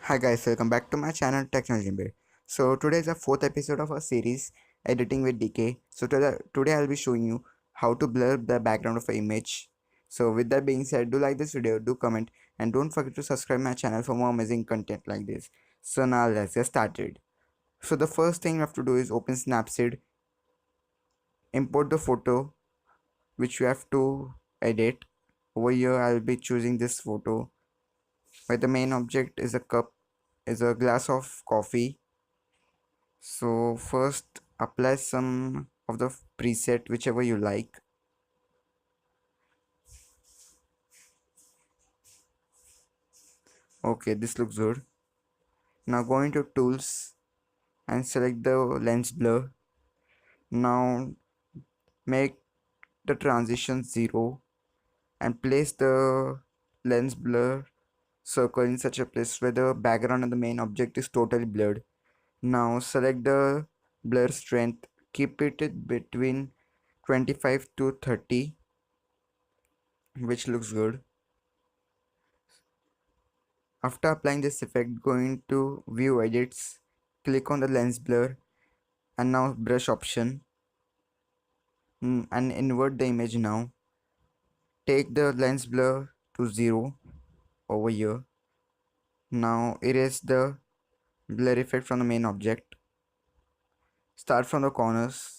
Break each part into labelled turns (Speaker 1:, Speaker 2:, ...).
Speaker 1: Hi guys, welcome back to my channel Technology Inbuilt. So today is the fourth episode of our series Editing with DK. So today I'll be showing you how to blur the background of an image. So with that being said, do like this video, do comment, and don't forget to subscribe my channel for more amazing content like this. So now let's get started. So the first thing you have to do is open Snapseed, import the photo which you have to edit. Over here I'll be choosing this photo where the main object is a glass of coffee. So first apply some of the preset whichever you like. Okay, this looks good. Now go into tools and select the lens blur. Now make the transition 0 and place the lens blur circle in such a place where the background and the main object is totally blurred. Now select the blur strength, keep it between 25 to 30, which looks good. After applying this effect, go into view edits, click on the lens blur and now brush option, and invert the image now. Take the lens blur to 0 over here. Now erase the blur effect from the main object. Start from the corners.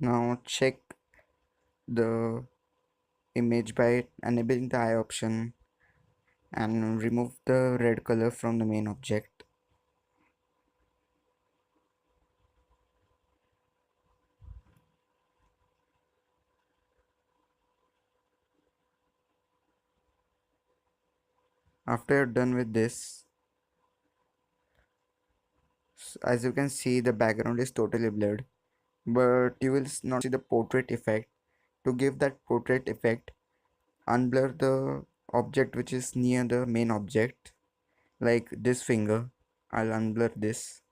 Speaker 1: Now check the image by enabling the eye option and remove the red color from the main object. After you're done with this, as you can see, the background is totally blurred, but you will not see the portrait effect. To give that portrait effect, unblur the object which is near the main object, like this finger. I'll unblur this.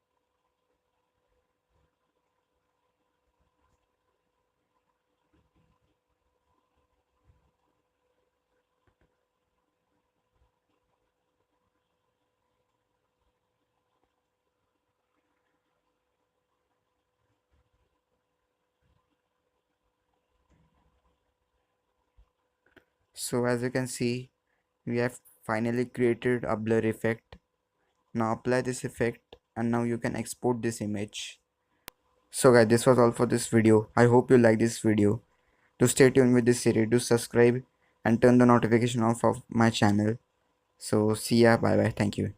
Speaker 1: So as you can see, we have finally created a blur effect. Now apply this effect and now you can export this image. So guys, this was all for this video. I hope you like this video. To stay tuned with this series, do subscribe and turn the notification off of my channel. So see ya, bye bye, thank you.